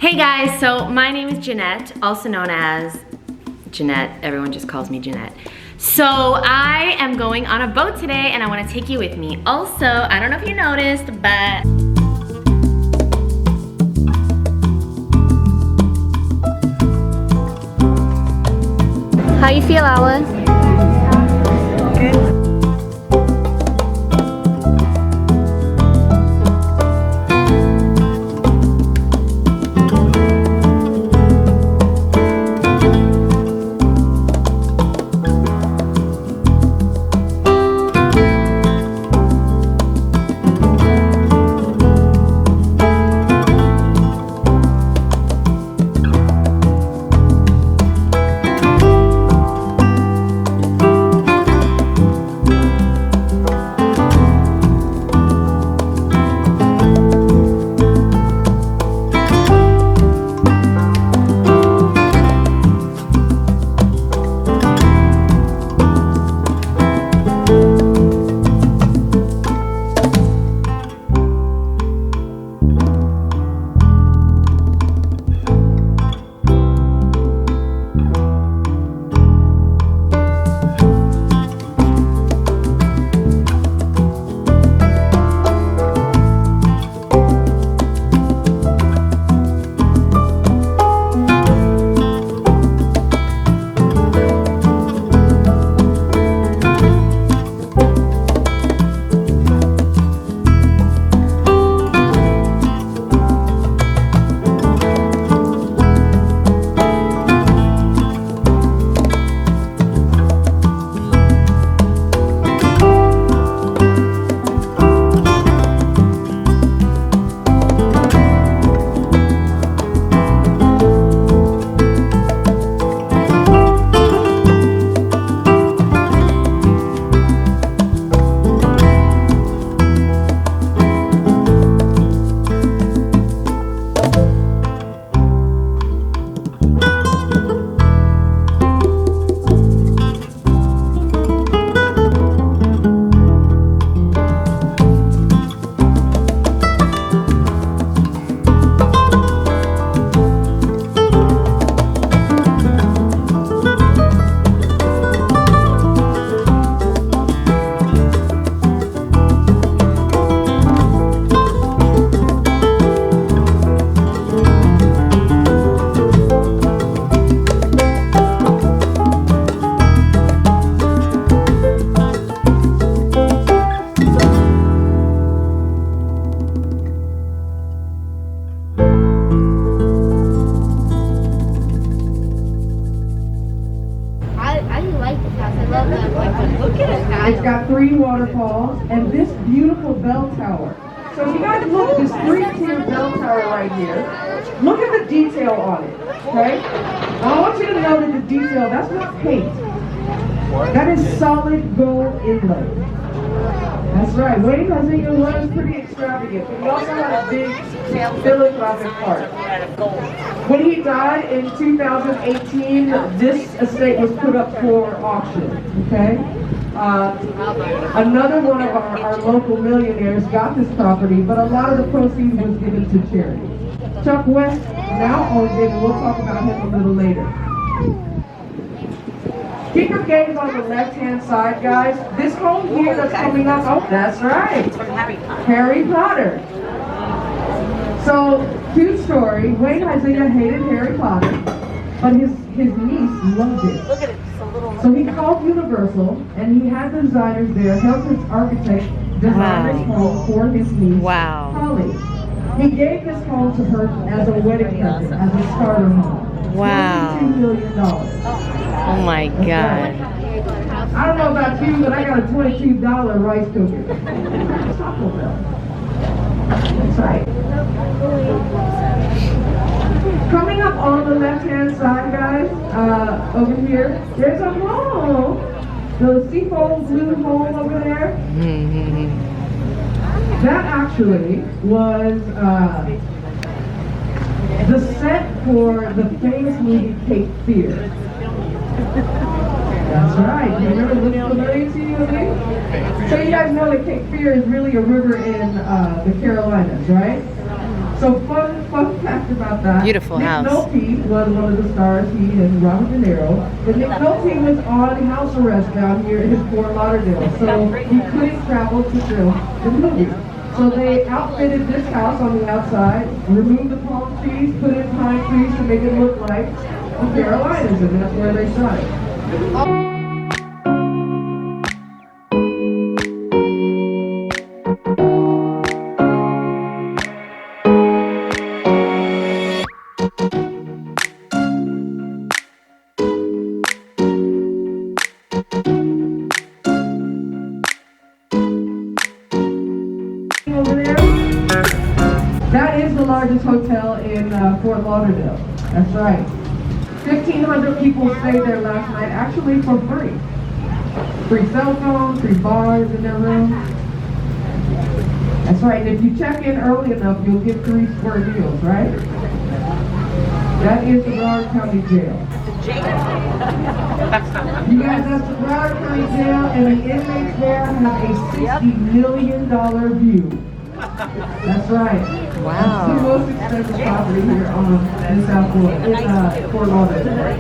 Hey guys, so my name is Jeanette, also known as Jeanette. Everyone just calls me Jeanette. So I am going on a boat today and I want to take you with me. Also, I don't know if you noticed, but how you feel, Alice? Good. It's got 3 waterfalls and this beautiful bell tower. So if you guys look, this 3-tier bell tower right here, look at the detail on it, okay? I want you to know that the detail, that's not paint. That is solid gold inlay. That's right, Ms.FitVegan was pretty extravagant, but he also had a big philanthropic heart. When he died in 2018, this estate was put up for auction, okay? Another one of our local millionaires got this property, but a lot of the proceeds was given to charity. Chuck West now owns it, and we'll talk about him a little later. Keep your gaze on the left-hand side, guys. This home here that's coming up, oh, that's right. It's from Harry Potter. Harry Potter. So, cute story. Ms.FitVegan hated Harry Potter, but his niece loved it. Look at it, it's a little... So he called Universal, and he had the designers there help his architect design this home for his niece, Holly. He gave this home to her as a wedding present, as a starter home. Wow. $22 million. Oh my God. I don't know about you, but I got a $22 rice cooker. Taco Bell. That's right. Coming up on the left-hand side, guys, over here, there's a home. The seafoam blue home over there. That actually was the set for the famous movie Cape Fear. That's right. Do you remember looking familiar to you? So you guys know that Cape Fear is really a river in the Carolinas, right? So fun fact asked about that. Beautiful Nick house. Nolte was one of the stars, he and Robert De Niro. But Nick Nolte was on house arrest down here in Fort Lauderdale, so he couldn't travel to film the movie. So they outfitted this house on the outside, removed the palm trees, put in pine trees to make it look like the Carolinas, and that's where they shot it. Over there, that is the largest hotel in Fort Lauderdale. That's right. 1,500 people stayed there last night, actually for free. Free cell phones, free bars in their room. That's right, and if you check in early enough, you'll get 3 square deals, right? That is the Broward County Jail. You guys, that's the Broward County Jail, and the inmates there have a $60 million view. That's right. Wow. That's the most expensive property here in South Florida, in Fort Lauderdale.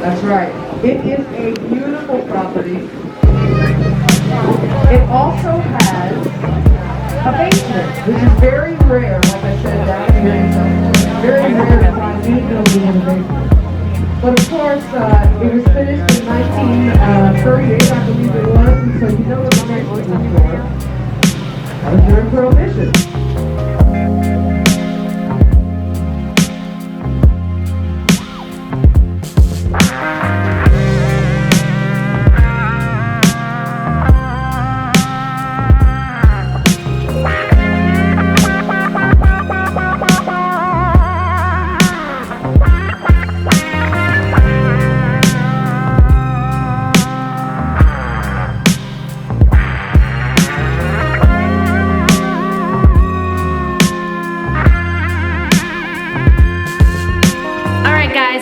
That's right. It is a beautiful property. It also has a basement, which is very rare, like I said, down here in South. Very rare to find any building in a basement. But of course, it was finished in 1938, I believe it was, and so you know what the basement was for. That was during Prohibition.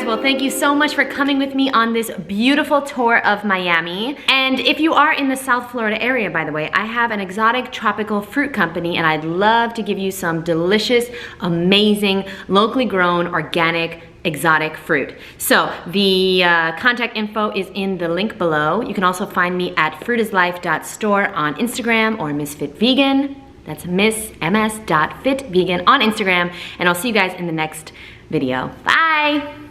Well, thank you so much for coming with me on this beautiful tour of Miami. And if you are in the South Florida area, by the way, I have an exotic tropical fruit company, and I'd love to give you some delicious, amazing, locally grown, organic, exotic fruit. So the contact info is in the link below. You can also find me at fruitislife.store on Instagram, or Ms.FitVegan. That's ms.fit.vegan on Instagram. And I'll see you guys in the next video. Bye.